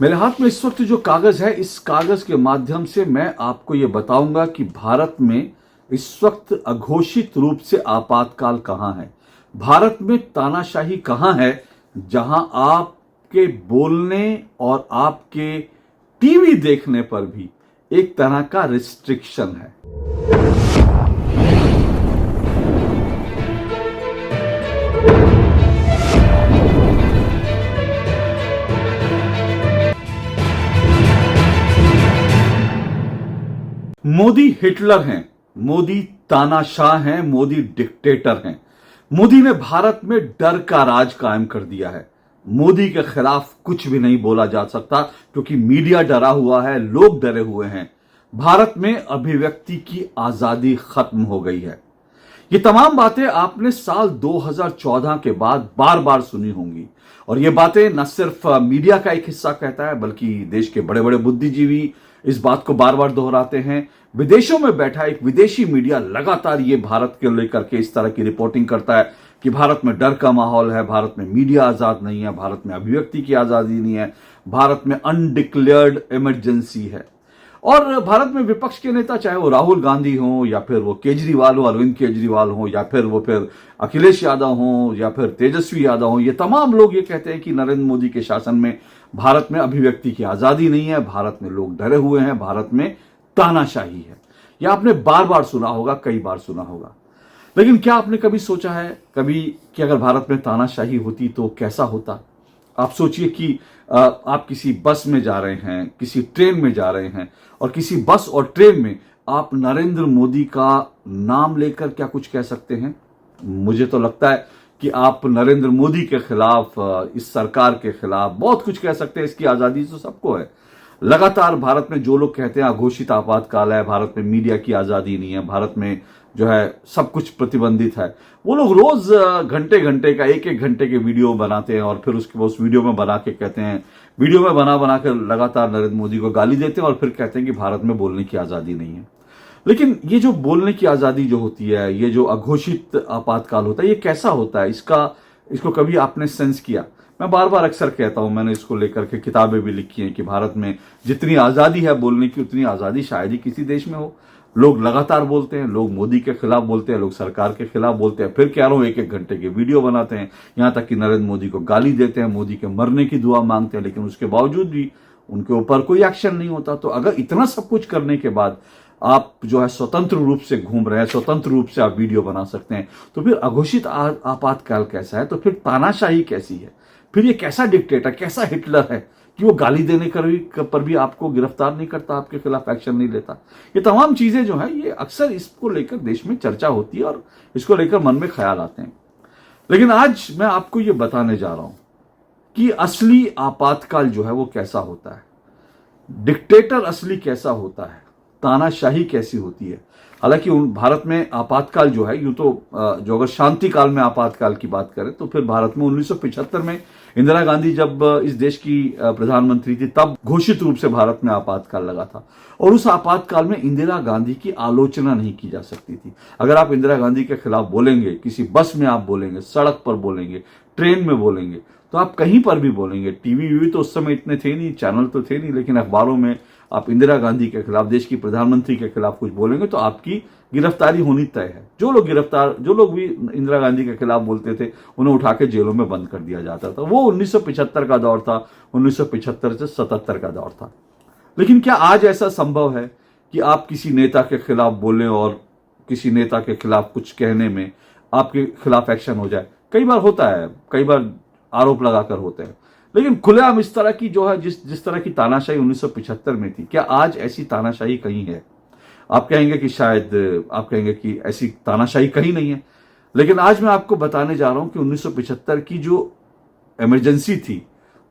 मेरे हाथ में इस वक्त जो कागज है, इस कागज के माध्यम से मैं आपको ये बताऊंगा कि भारत में इस वक्त अघोषित रूप से आपातकाल कहां है। भारत में तानाशाही कहां है, जहां आपके बोलने और आपके टीवी देखने पर भी एक तरह का रिस्ट्रिक्शन है। मोदी हिटलर हैं, मोदी तानाशाह हैं, मोदी डिक्टेटर हैं। मोदी ने भारत में डर का राज कायम कर दिया है। मोदी के खिलाफ कुछ भी नहीं बोला जा सकता क्योंकि मीडिया डरा हुआ है, लोग डरे हुए हैं। भारत में अभिव्यक्ति की आजादी खत्म हो गई है। ये तमाम बातें आपने साल 2014 के बाद बार बार सुनी होंगी और ये बातें न सिर्फ मीडिया का एक हिस्सा कहता है बल्कि देश के बड़े बड़े बुद्धिजीवी इस बात को बार बार दोहराते हैं। विदेशों में बैठा एक विदेशी मीडिया लगातार ये भारत के लेकर के इस तरह की रिपोर्टिंग करता है कि भारत में डर का माहौल है, भारत में मीडिया आजाद नहीं है, भारत में अभिव्यक्ति की आजादी नहीं है, भारत में अनडिक्लेयर्ड इमरजेंसी है। और भारत में विपक्ष के नेता, चाहे वो राहुल गांधी हो या फिर वो केजरीवाल हो, अरविंद केजरीवाल हो, या फिर अखिलेश यादव हो या फिर तेजस्वी यादव हो, ये तमाम लोग ये कहते हैं कि नरेंद्र मोदी के शासन में भारत में अभिव्यक्ति की आजादी नहीं है, भारत में लोग डरे हुए हैं, भारत में तानाशाही है। यह आपने बार बार सुना होगा, कई बार सुना होगा। लेकिन क्या आपने कभी सोचा है कभी कि अगर भारत में तानाशाही होती तो कैसा होता? आप सोचिए कि आप किसी बस में जा रहे हैं, किसी ट्रेन में जा रहे हैं और किसी बस और ट्रेन में आप नरेंद्र मोदी का नाम लेकर क्या कुछ कह सकते हैं? मुझे तो लगता है कि आप नरेंद्र मोदी के खिलाफ, इस सरकार के खिलाफ बहुत कुछ कह सकते हैं। इसकी आजादी तो सबको है। लगातार भारत में जो लोग कहते हैं अघोषित आपातकाल है, भारत में मीडिया की आजादी नहीं है, भारत में जो है सब कुछ प्रतिबंधित है, वो लोग रोज घंटे घंटे का एक घंटे के वीडियो बनाते हैं और फिर उसके बाद उस वीडियो में बना के कहते हैं, वीडियो में बना कर लगातार नरेंद्र मोदी को गाली देते हैं और फिर कहते हैं कि भारत में बोलने की आजादी नहीं है। लेकिन ये जो बोलने की आजादी जो होती है, ये जो अघोषित आपातकाल होता है, ये कैसा होता है? इसको कभी आपने सेंस किया? मैं बार बार अक्सर कहता हूं, मैंने इसको लेकर के किताबें भी लिखी हैं कि भारत में जितनी आजादी है बोलने की, उतनी आजादी शायद ही किसी देश में हो। लोग लगातार बोलते हैं, लोग मोदी के खिलाफ बोलते हैं, लोग सरकार के खिलाफ बोलते हैं, फिर कह रहा हूं एक घंटे के वीडियो बनाते हैं, यहां तक कि नरेंद्र मोदी को गाली देते हैं, मोदी के मरने की दुआ मांगते हैं, लेकिन उसके बावजूद भी उनके ऊपर कोई एक्शन नहीं होता। तो अगर इतना सब कुछ करने के बाद आप जो है स्वतंत्र रूप से घूम रहे हैं, स्वतंत्र रूप से आप वीडियो बना सकते हैं, तो फिर अघोषित आपातकाल कैसा है? तो फिर तानाशाही कैसी है? फिर ये कैसा डिक्टेटर, कैसा हिटलर है कि वो गाली देने पर भी आपको गिरफ्तार नहीं करता, आपके खिलाफ एक्शन नहीं लेता? ये तमाम चीजें जो है, ये अक्सर इसको लेकर देश में चर्चा होती है और इसको लेकर मन में ख्याल आते हैं। लेकिन आज मैं आपको ये बताने जा रहा हूं कि असली आपातकाल जो है वो कैसा होता है, डिक्टेटर असली कैसा होता है, तानाशाही कैसी होती है। हालांकि भारत में आपातकाल जो है, यूं तो जो अगर शांति काल में आपातकाल की बात करें तो फिर भारत में 1975 में इंदिरा गांधी जब इस देश की प्रधानमंत्री थी, तब घोषित रूप से भारत में आपातकाल लगा था और उस आपातकाल में इंदिरा गांधी की आलोचना नहीं की जा सकती थी। अगर आप इंदिरा गांधी के खिलाफ बोलेंगे, किसी बस में आप बोलेंगे, सड़क पर बोलेंगे, ट्रेन में बोलेंगे, तो आप कहीं पर भी बोलेंगे, टीवी तो उस समय इतने थे नहीं, चैनल तो थे नहीं, लेकिन अखबारों में आप इंदिरा गांधी के खिलाफ, देश की प्रधानमंत्री के खिलाफ कुछ बोलेंगे तो आपकी गिरफ्तारी होनी तय है। जो लोग भी इंदिरा गांधी के खिलाफ बोलते थे, उन्हें उठा के जेलों में बंद कर दिया जाता था। वो 1975 का दौर था, 1975 से 77 का दौर था। लेकिन क्या आज ऐसा संभव है कि आप किसी नेता के खिलाफ बोलें और किसी नेता के खिलाफ कुछ कहने में आपके खिलाफ एक्शन हो जाए? कई बार होता है, कई बार आरोप लगाकर होते हैं, लेकिन खुलेआम इस तरह की जो है, जिस तरह की तानाशाही 1975 में थी, क्या आज ऐसी तानाशाही कहीं है? आप कहेंगे कि ऐसी तानाशाही कहीं नहीं है। लेकिन आज मैं आपको बताने जा रहा हूं कि 1975 की जो इमरजेंसी थी,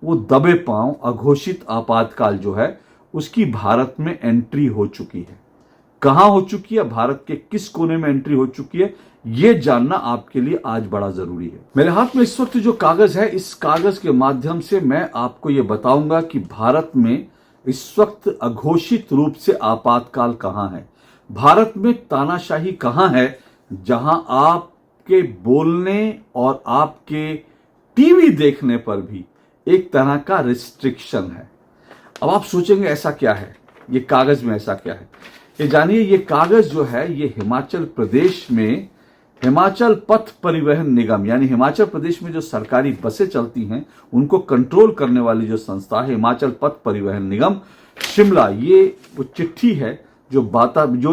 वो दबे पांव अघोषित आपातकाल जो है, उसकी भारत में एंट्री हो चुकी है। कहां हो चुकी है, भारत के किस कोने में एंट्री हो चुकी है, यह जानना आपके लिए आज बड़ा जरूरी है। मेरे हाथ में इस वक्त जो कागज है, इस कागज के माध्यम से मैं आपको यह बताऊंगा कि भारत में इस वक्त अघोषित रूप से आपातकाल कहां है, भारत में तानाशाही कहां है, जहां आपके बोलने और आपके टीवी देखने पर भी एक तरह का रिस्ट्रिक्शन है। अब आप सोचेंगे ऐसा क्या है, ये कागज में ऐसा क्या है। ये जानिए, ये कागज जो है ये हिमाचल प्रदेश में हिमाचल पथ परिवहन निगम, यानी हिमाचल प्रदेश में जो सरकारी बसें चलती हैं उनको कंट्रोल करने वाली जो संस्था है हिमाचल पथ परिवहन निगम शिमला, ये वो चिट्ठी है जो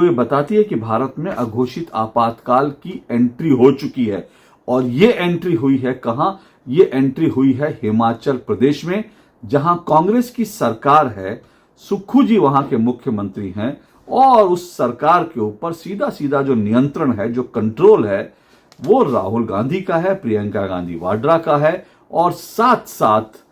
ये बताती है कि भारत में अघोषित आपातकाल की एंट्री हो चुकी है। और ये एंट्री हुई है कहां? ये एंट्री हुई है हिमाचल प्रदेश में, जहां कांग्रेस की सरकार है, सुक्खू जी वहां के मुख्यमंत्री हैं, और उस सरकार के ऊपर सीधा सीधा जो नियंत्रण है, जो कंट्रोल है, वो राहुल गांधी का है, प्रियंका गांधी वाड्रा का है, और साथ साथ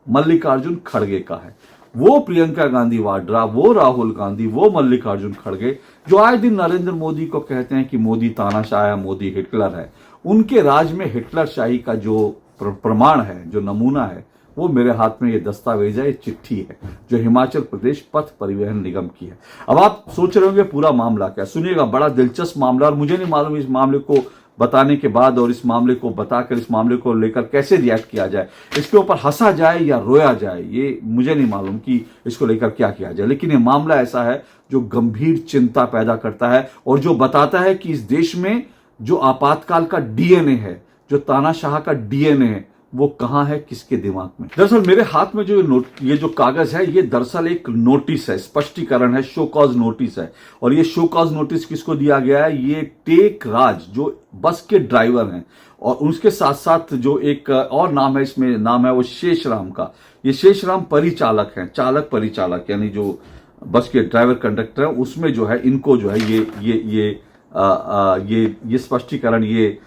मल्लिकार्जुन खड़गे का है। वो प्रियंका गांधी वाड्रा, वो राहुल गांधी, वो मल्लिकार्जुन खड़गे जो आए दिन नरेंद्र मोदी को कहते हैं कि मोदी तानाशाह है, मोदी हिटलर है, उनके राज में हिटलर शाही का जो प्रमाण है, जो नमूना है, वो मेरे हाथ में ये दस्तावेज है, ये चिट्ठी है जो हिमाचल प्रदेश पथ परिवहन निगम की है। अब आप सोच रहे होंगे पूरा मामला क्या, सुनिएगा, बड़ा दिलचस्प मामला, और मुझे नहीं मालूम इस मामले को बताने के बाद और इस मामले को बताकर इस मामले को लेकर कैसे रिएक्ट किया जाए, इसके ऊपर हंसा जाए या रोया जाए, ये मुझे नहीं मालूम कि इसको लेकर क्या किया जाए। लेकिन ये मामला ऐसा है जो गंभीर चिंता पैदा करता है और जो बताता है कि इस देश में जो आपातकाल का डीएनए है, जो तानाशाह का डीएनए है, वो कहां है, किसके दिमाग में। दरअसल मेरे हाथ में ये जो कागज है, ये दरअसल एक नोटिस है, स्पष्टीकरण है, शो कॉज नोटिस है। और ये शो कॉज नोटिस किसको दिया गया है? ये टेक राज जो बस के ड्राइवर हैं, और उसके साथ साथ जो एक और नाम है, इसमें नाम है वो शेषराम का। ये शेषराम परिचालक हैं, चालक परिचालक, यानी जो बस के ड्राइवर कंडक्टर है, उसमें जो है इनको जो है ये स्पष्टीकरण, ये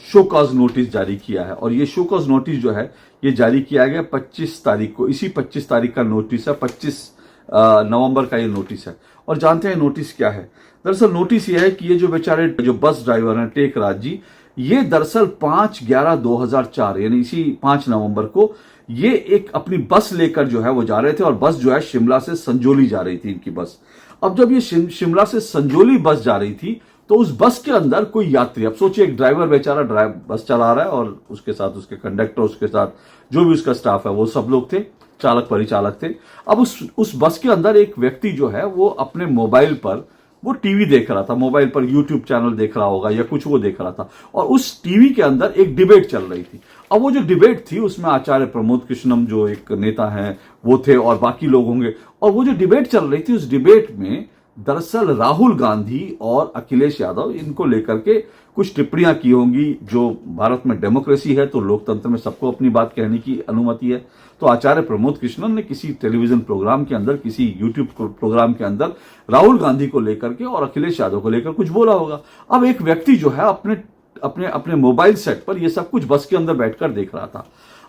शो कॉज नोटिस जारी किया है। और ये शो कॉज नोटिस जो है ये जारी किया गया 25 तारीख को, इसी 25 तारीख का नोटिस है, 25 नवंबर का ये नोटिस है। और जानते हैं नोटिस क्या है? दरअसल नोटिस ये है कि ये जो बेचारे जो बस ड्राइवर हैं टेक राज जी, ये दरअसल 5/11/2004 यानी इसी 5 नवंबर को ये एक अपनी बस लेकर जो है वो जा रहे थे, और बस जो है शिमला से संजोली जा रही थी इनकी बस। अब जब ये शिमला से संजोली बस जा रही थी तो उस बस के अंदर कोई यात्री, अब सोचिए एक ड्राइवर बेचारा बस चला रहा है और उसके साथ उसके कंडक्टर, उसके साथ जो भी उसका स्टाफ है, वो सब लोग थे, चालक परिचालक थे। अब उस बस के अंदर एक व्यक्ति जो है वो अपने मोबाइल पर वो टीवी देख रहा था, मोबाइल पर यूट्यूब चैनल देख रहा होगा या कुछ वो देख रहा था, और उस टीवी के अंदर एक डिबेट चल रही थी। अब वो जो डिबेट थी उसमें आचार्य प्रमोद कृष्णम जो एक नेता हैं वो थे और बाकी लोग होंगे, और वो जो डिबेट चल रही थी उस डिबेट में दरअसल राहुल गांधी और अखिलेश यादव इनको लेकर के कुछ टिप्पणियां की होंगी। जो भारत में डेमोक्रेसी है तो लोकतंत्र में सबको अपनी बात कहने की अनुमति है, तो आचार्य प्रमोद कृष्णन ने किसी टेलीविजन प्रोग्राम के अंदर, किसी यूट्यूब प्रोग्राम के अंदर राहुल गांधी को लेकर के और अखिलेश यादव को लेकर कुछ बोला होगा। अब एक व्यक्ति जो है अपने अपने अपने मोबाइल सेट पर ये सब कुछ बस के अंदर बैठकर देख रहा था।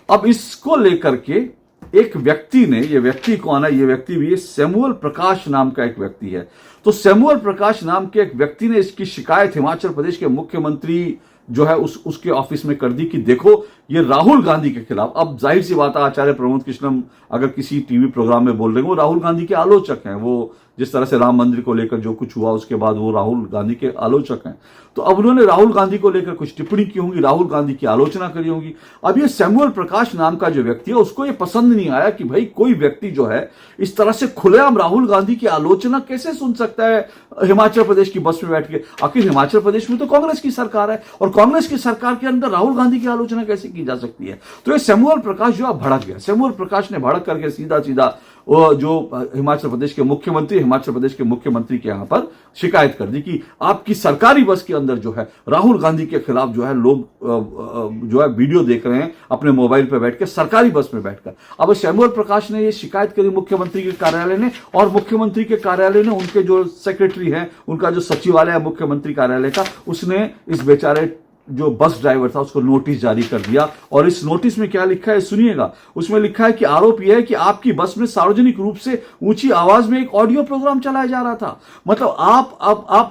अब इसको लेकर के एक व्यक्ति ने, ये व्यक्ति कौन है? ये व्यक्ति भी सैमुअल प्रकाश नाम का एक व्यक्ति है। तो सैमुअल प्रकाश नाम के एक व्यक्ति ने इसकी शिकायत हिमाचल प्रदेश के मुख्यमंत्री जो है उसके ऑफिस में कर दी कि देखो ये राहुल गांधी के खिलाफ। अब जाहिर सी बात है, आचार्य प्रमोद कृष्णम अगर किसी टीवी प्रोग्राम में बोल रहे हैं, वो राहुल गांधी के आलोचक हैं। वो जिस तरह से राम मंदिर को लेकर जो कुछ हुआ उसके बाद वो राहुल गांधी के आलोचक हैं। तो अब उन्होंने राहुल गांधी को लेकर कुछ टिप्पणी की होंगी, राहुल गांधी की आलोचना करी होगी। अब ये सैमुअल प्रकाश नाम का जो व्यक्ति है उसको ये पसंद नहीं आया कि भाई कोई व्यक्ति जो है इस तरह से खुलेआम राहुल गांधी की आलोचना कैसे सुन सकता है हिमाचल प्रदेश की बस में बैठ के। आखिर हिमाचल प्रदेश में तो कांग्रेस की सरकार है, और कांग्रेस की सरकार के अंदर राहुल गांधी की आलोचना कैसे की जा सकती है? तो ये सैमुअल प्रकाश जो भड़क गया। सैमुअल प्रकाश ने भड़क करके सीधा सीधा जो हिमाचल प्रदेश के मुख्यमंत्री के यहां पर शिकायत कर दी कि आपकी सरकारी बस के अंदर जो है राहुल गांधी के खिलाफ जो है लोग जो है वीडियो देख रहे हैं अपने मोबाइल पर बैठ के, सरकारी बस में बैठकर। अब सैमुअल प्रकाश ने ये शिकायत करी मुख्यमंत्री के कार्यालय ने, और मुख्यमंत्री के कार्यालय ने, उनके जो सेक्रेटरी हैं, उनका जो सचिवालय है मुख्यमंत्री कार्यालय का, उसने इस बेचारे जो बस ड्राइवर था उसको नोटिस जारी कर दिया। और इस नोटिस में क्या लिखा है सुनिएगा। उसमें लिखा है कि आरोप यह है कि आपकी बस में सार्वजनिक रूप से ऊंची आवाज में एक ऑडियो प्रोग्राम चलाया जा रहा था। मतलब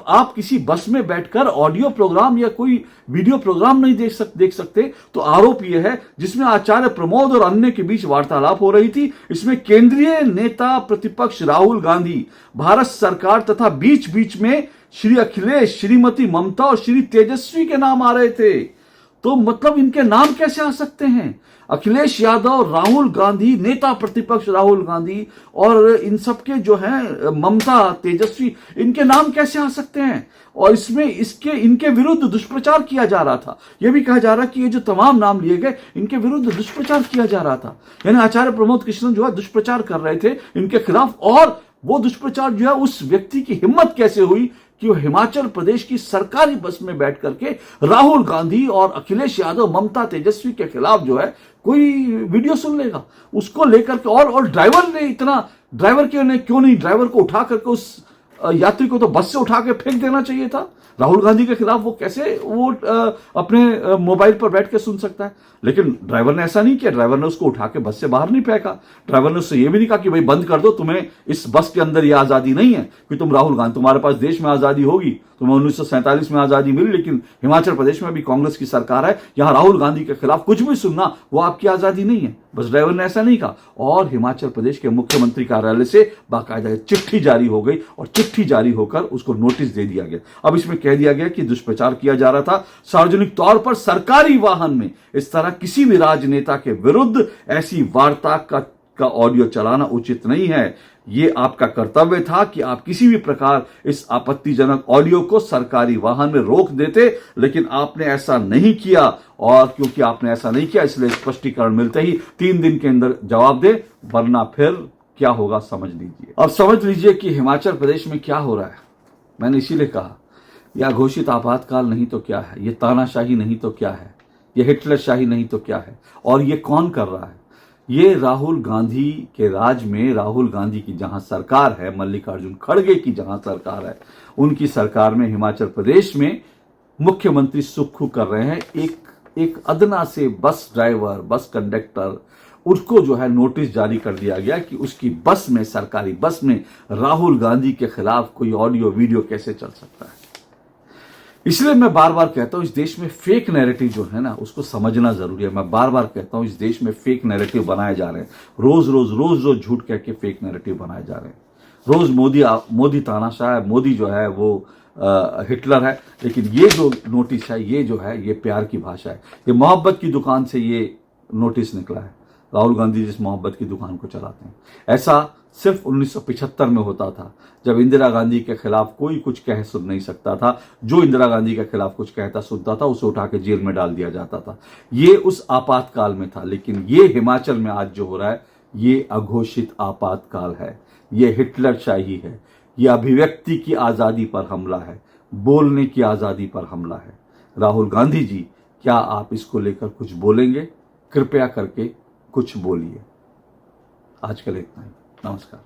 आप किसी बस में बैठकर ऑडियो प्रोग्राम या कोई वीडियो प्रोग्राम नहीं देख सकते। तो आरोप यह है, जिसमें आचार्य प्रमोद और अन्य के बीच वार्तालाप हो रही थी। इसमें केंद्रीय नेता प्रतिपक्ष राहुल गांधी, भारत सरकार तथा बीच बीच में श्री अखिलेश, श्रीमती ममता और श्री तेजस्वी के नाम आ रहे थे। तो मतलब इनके नाम कैसे आ सकते हैं? अखिलेश यादव, राहुल गांधी, नेता प्रतिपक्ष राहुल गांधी और इन सबके जो हैं ममता, तेजस्वी, इनके नाम कैसे आ सकते हैं? और इसमें इनके विरुद्ध दुष्प्रचार किया जा रहा था। यह भी कहा जा रहा कि ये जो तमाम नाम लिए गए, इनके विरुद्ध दुष्प्रचार किया जा रहा था। यानी आचार्य प्रमोद कृष्णन जो है दुष्प्रचार कर रहे थे इनके खिलाफ, और वो दुष्प्रचार जो है उस व्यक्ति की हिम्मत कैसे हुई कि वो हिमाचल प्रदेश की सरकारी बस में बैठ करके राहुल गांधी और अखिलेश यादव, ममता, तेजस्वी के खिलाफ जो है कोई वीडियो सुन लेगा, उसको लेकर के। और ड्राइवर ने इतना, ड्राइवर क्यों नहीं ड्राइवर को उठा करके उस यात्री को तो बस से उठा के फेंक देना चाहिए था। राहुल गांधी के खिलाफ वो कैसे अपने मोबाइल पर बैठ के सुन सकता है? लेकिन ड्राइवर ने ऐसा नहीं किया। ड्राइवर ने उसको उठा के बस से बाहर नहीं फेंका। ड्राइवर ने उससे ये भी नहीं कहा कि भाई बंद कर दो, तुम्हें इस बस के अंदर ये आजादी नहीं है कि तुम राहुल गांधी, तुम्हारे पास देश में आजादी होगी, तुम्हें 1947 में आजादी मिली, लेकिन हिमाचल प्रदेश में भी कांग्रेस की सरकार है, यहां राहुल गांधी के खिलाफ कुछ भी सुनना वो आपकी आजादी नहीं है। बस ड्राइवर ने ऐसा नहीं कहा, और हिमाचल प्रदेश के मुख्यमंत्री कार्यालय से बाकायदा चिट्ठी जारी हो गई और चिट्ठी जारी होकर उसको नोटिस दे दिया गया। अब इसमें कह दिया गया कि दुष्प्रचार किया जा रहा था, सार्वजनिक तौर पर सरकारी वाहन में इस तरह किसी भी राजनेता के विरुद्ध ऐसी वार्ता का ऑडियो चलाना उचित नहीं है। ये आपका कर्तव्य था कि आप किसी भी प्रकार इस आपत्तिजनक ऑडियो को सरकारी वाहन में रोक देते, लेकिन आपने ऐसा नहीं किया। और क्योंकि आपने ऐसा नहीं किया, इसलिए स्पष्टीकरण मिलते ही 3 दिन के अंदर जवाब दे, वरना फिर क्या होगा समझ लीजिए। अब समझ लीजिए कि हिमाचल प्रदेश में क्या हो रहा है। मैंने इसीलिए कहा, यह घोषित आपातकाल नहीं तो क्या है, ये तानाशाही नहीं तो क्या है, ये हिटलरशाही नहीं तो क्या है। और ये कौन कर रहा है? ये राहुल गांधी के राज में, राहुल गांधी की जहां सरकार है, मल्लिकार्जुन खड़गे की जहां सरकार है, उनकी सरकार में हिमाचल प्रदेश में मुख्यमंत्री सुक्खू कर रहे हैं एक अदना से बस ड्राइवर, बस कंडक्टर, उसको जो है नोटिस जारी कर दिया गया कि उसकी बस में, सरकारी बस में राहुल गांधी के खिलाफ कोई ऑडियो वीडियो कैसे चल सकता है। इसलिए मैं बार बार कहता हूं, इस देश में फेक नैरेटिव जो है ना, उसको समझना जरूरी है। मैं बार बार कहता हूं, इस देश में फेक नैरेटिव बनाए जा रहे हैं। रोज रोज झूठ कह के फेक नैरेटिव बनाए जा रहे हैं। रोज मोदी तानाशाह है, मोदी जो है वो हिटलर है। लेकिन ये जो नोटिस है, ये जो है, ये प्यार की भाषा है। ये मोहब्बत की दुकान से ये नोटिस निकला है। राहुल गांधी जिस मोहब्बत की दुकान को चलाते हैं, ऐसा सिर्फ 1975 में होता था, जब इंदिरा गांधी के खिलाफ कोई कुछ कह सुन नहीं सकता था। जो इंदिरा गांधी के खिलाफ कुछ कहता सुनता था, उसे उठा के जेल में डाल दिया जाता था। ये उस आपातकाल में था। लेकिन ये हिमाचल में आज जो हो रहा है, ये अघोषित आपातकाल है, ये हिटलरशाही है, ये अभिव्यक्ति की आजादी पर हमला है, बोलने की आजादी पर हमला है। राहुल गांधी जी, क्या आप इसको लेकर कुछ बोलेंगे? कृपया करके कुछ बोलिए। आज के लिए इतना ही। नमस्कार।